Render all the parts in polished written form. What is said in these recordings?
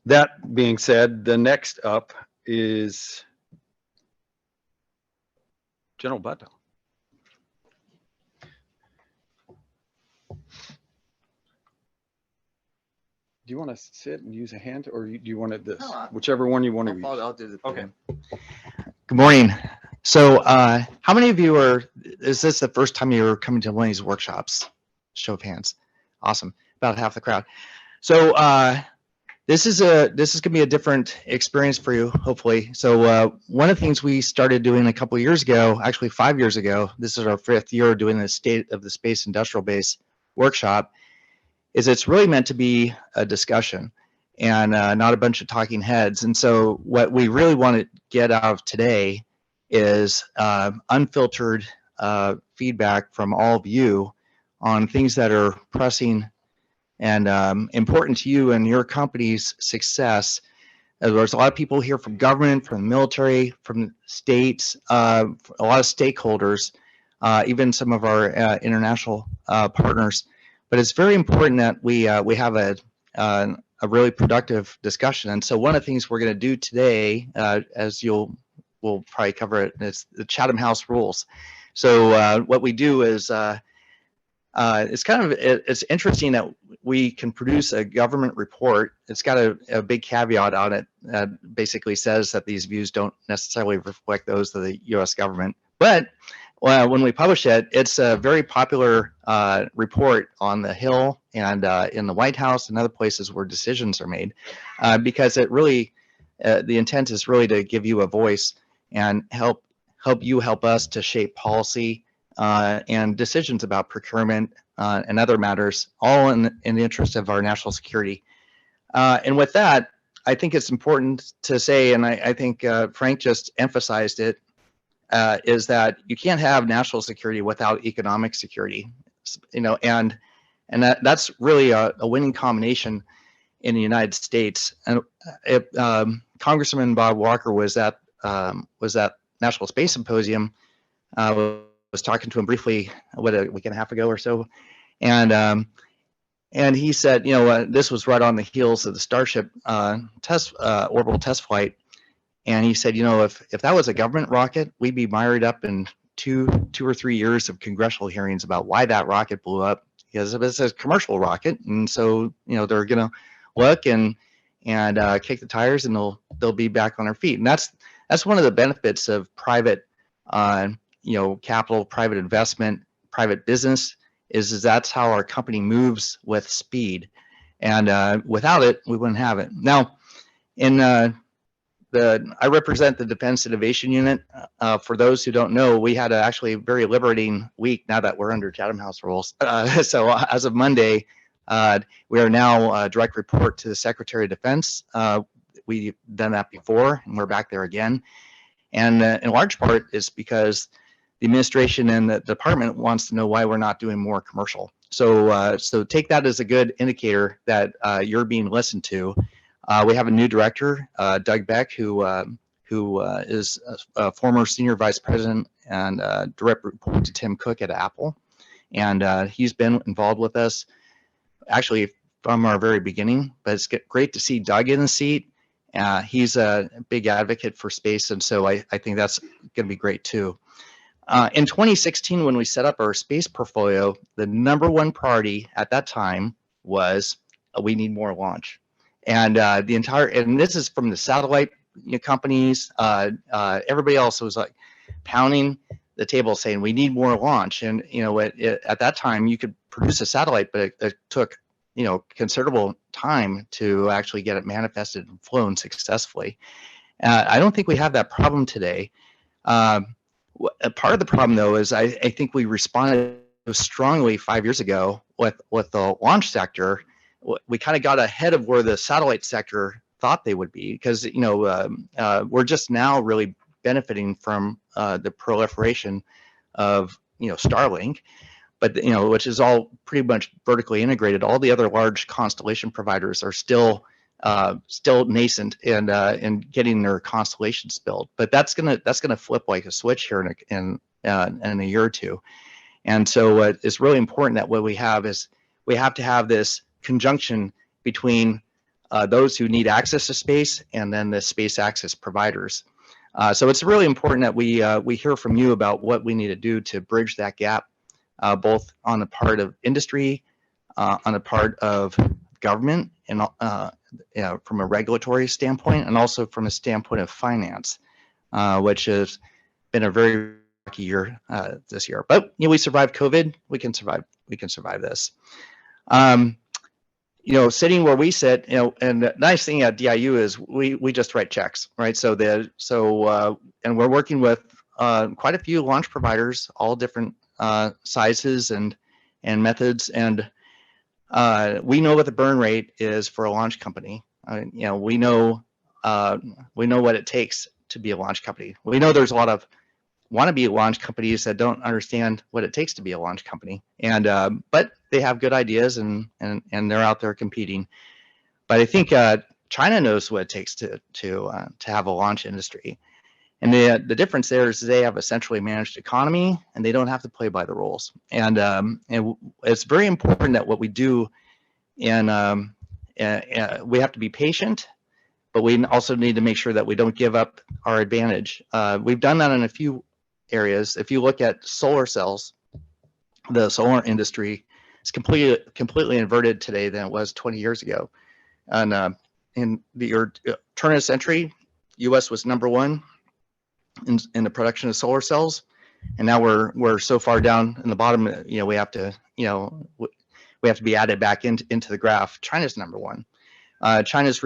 That being said, the next up is General Butow. Do you want to sit and use a hand, or do you want it this? No, Whichever one you want to use. I'll do the Okay. Good morning. So how many of you is this the first time you're coming to one of these workshops? Show of hands. Awesome. About half the crowd. So this is gonna be a different experience for you, hopefully. So one of the things we started doing a couple of years ago, actually 5 years ago, this is our 5th year doing the State of the Space Industrial Base workshop, is it's really meant to be a discussion and not a bunch of talking heads. And so what we really want to get out of today is unfiltered feedback from all of you on things that are pressing and important to you and your company's success. There's a lot of people here from government, from the military, from states, a lot of stakeholders, even some of our international partners. But it's very important that we have a really productive discussion. And so one of the things we're going to do today, as we'll probably cover it, is the Chatham House rules. So what we do is it's interesting that we can produce a government report. It's got a big caveat on it that basically says that these views don't necessarily reflect those of the U.S. government. But when we publish it, it's a very popular report on the Hill and in the White House and other places where decisions are made, because it really, the intent is really to give you a voice and help us to shape policy and decisions about procurement and other matters, all in the interest of our national security. And with that, I think it's important to say, and I think Frank just emphasized it, is that you can't have national security without economic security, and that's really a winning combination in the United States. And Congressman Bob Walker was at National Space Symposium. Was talking to him briefly, a week and a half ago or so, and he said, this was right on the heels of the Starship orbital test flight. And he said, if that was a government rocket, we'd be mired up in two or 3 years of congressional hearings about why that rocket blew up, because it's a commercial rocket. And so, they're going to look and kick the tires, and they'll be back on their feet. And that's one of the benefits of private, capital, private investment, private business, is that's how our company moves with speed. And without it, we wouldn't have it. Now, I represent the Defense Innovation Unit. For those who don't know, we had actually a very liberating week now that we're under Chatham House rules. So as of Monday, we are now a direct report to the Secretary of Defense. We've done that before, and we're back there again. And in large part, it's because the administration and the department wants to know why we're not doing more commercial. So take that as a good indicator that you're being listened to. We have a new director, Doug Beck, who is a former senior vice president and direct report to Tim Cook at Apple. And he's been involved with us actually from our very beginning, but it's great to see Doug in the seat. He's a big advocate for space, and so I think that's going to be great too. In 2016, when we set up our space portfolio, the #1 priority at that time was we need more launch. And and this is from the satellite companies, everybody else was like pounding the table saying we need more launch. And at that time you could produce a satellite, but it took considerable time to actually get it manifested and flown successfully. I don't think we have that problem today. Part of the problem though is I think we responded strongly 5 years ago with the launch sector. We kind of got ahead of where the satellite sector thought they would be, because we're just now really benefiting from the proliferation of Starlink, but which is all pretty much vertically integrated. All the other large constellation providers are still nascent and getting their constellations built. But that's gonna flip like a switch here in a year or two. And so it's really important that what we have is we have to have this conjunction between those who need access to space, and then the space access providers. So it's really important that we hear from you about what we need to do to bridge that gap, both on the part of industry, on the part of government, and from a regulatory standpoint, and also from a standpoint of finance, which has been a very rocky year this year. But we survived COVID. We can survive. We can survive this. Sitting where we sit, and the nice thing at DIU is we just write checks, right? And we're working with quite a few launch providers, all different sizes and methods, and we know what the burn rate is for a launch company. We know what it takes to be a launch company. We know there's a lot of wannabe launch companies that don't understand what it takes to be a launch company, and but they have good ideas and they're out there competing. But I think China knows what it takes to have a launch industry, and the difference there is they have a centrally managed economy and they don't have to play by the rules. And it's very important that what we do, and we have to be patient, but we also need to make sure that we don't give up our advantage. We've done that in a few areas. If you look at solar cells, the solar industry is completely inverted today than it was 20 years ago. And in the turn of the century, U.S. was #1 in the production of solar cells, and now we're so far down in the bottom. We have to be added back into the graph. China's #1. China's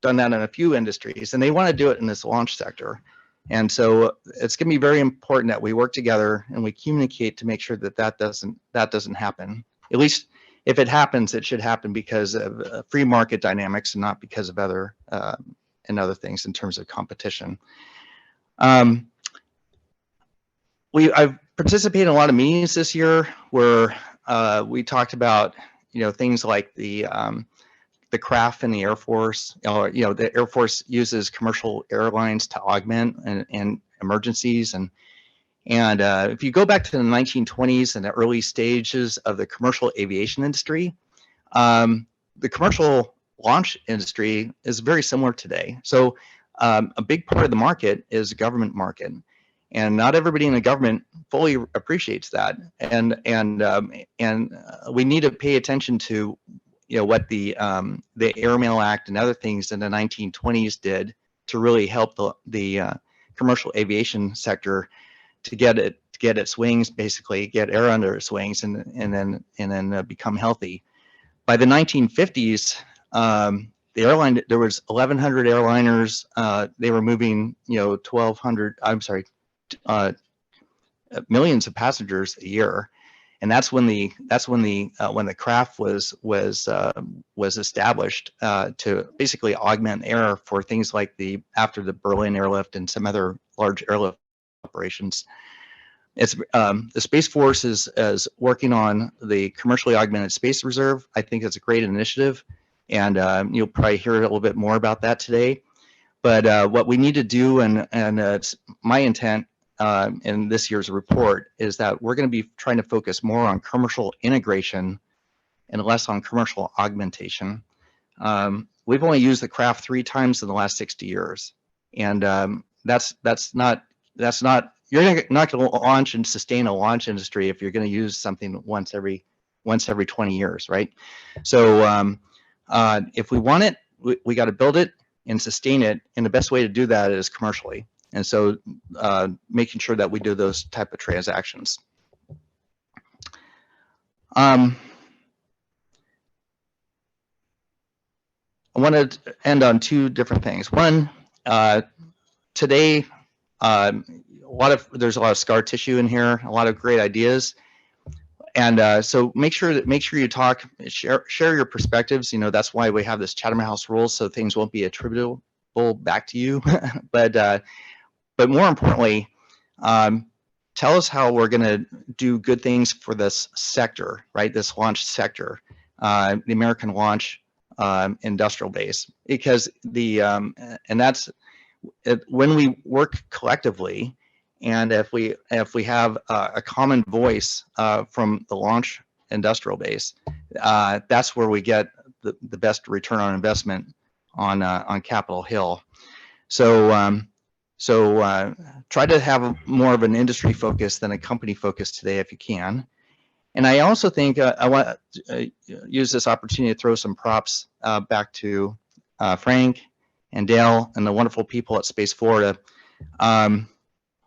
done that in a few industries, and they want to do it in this launch sector. And so it's going to be very important that we work together and we communicate to make sure that doesn't happen. At least if it happens, it should happen because of free market dynamics and not because of other things in terms of competition. I've participated in a lot of meetings this year where we talked about things like the craft in the Air Force. The Air Force uses commercial airlines to augment and emergencies, and if you go back to the 1920s and the early stages of the commercial aviation industry, the commercial launch industry is very similar today. So a big part of the market is the government market, and not everybody in the government fully appreciates that, and we need to pay attention to what the Airmail Act and other things in the 1920s did to really help the commercial aviation sector to get its wings, basically get air under its wings, and then become healthy. By the 1950s, there was 1,100 airliners. They were moving millions of passengers a year. And that's when the craft was established to basically augment air for things like after the Berlin airlift and some other large airlift operations. It's the Space Force is working on the commercially augmented space reserve. I think it's a great initiative, and you'll probably hear a little bit more about that today. But what we need to do, and it's my intent in this year's report, is that we're going to be trying to focus more on commercial integration and less on commercial augmentation. We've only used the craft 3 times in the last 60 years, and that's not you're not going to launch and sustain a launch industry if you're going to use something once every 20 years, right? So if we want it, we got to build it and sustain it, and the best way to do that is commercially. And so making sure that we do those type of transactions. I want to end on 2 different things. One, today, there's a lot of scar tissue in here, a lot of great ideas. And so make sure you talk, share your perspectives. That's why we have this Chatham House rules, so things won't be attributable back to you. But more importantly, tell us how we're going to do good things for this sector, right? This launch sector, the American launch industrial base, because and that's when we work collectively, and if we have a common voice from the launch industrial base, that's where we get the best return on investment on Capitol Hill. So try to have more of an industry focus than a company focus today if you can. And I also think I want to use this opportunity to throw some props back to Frank and Dale and the wonderful people at Space Florida.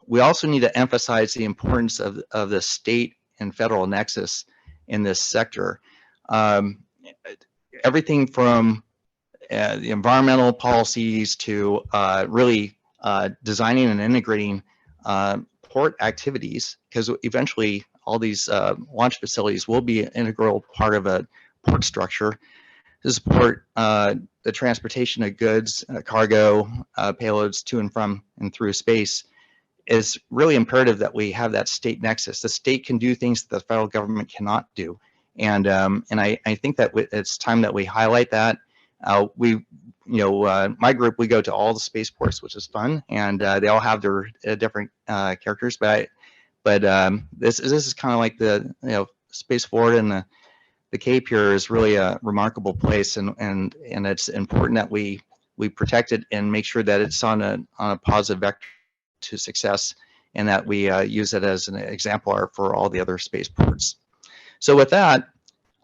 We also need to emphasize the importance of the state and federal nexus in this sector. Everything from the environmental policies to really designing and integrating port activities, because eventually all these launch facilities will be an integral part of a port structure to support the transportation of goods, cargo, payloads to and from and through space. Is really imperative that we have that state nexus. The state can do things that the federal government cannot do, and I think that it's time that we highlight that. My group, we go to all the spaceports, which is fun, and they all have their different characters. But this is kind of like the Space Florida and the Cape here is really a remarkable place, and it's important that we protect it and make sure that it's on a positive vector to success, and that we use it as an exemplar for all the other spaceports. So with that,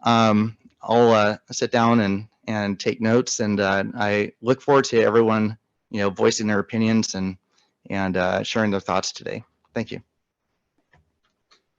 I'll sit down and take notes, and I look forward to everyone voicing their opinions and sharing their thoughts today. Thank you.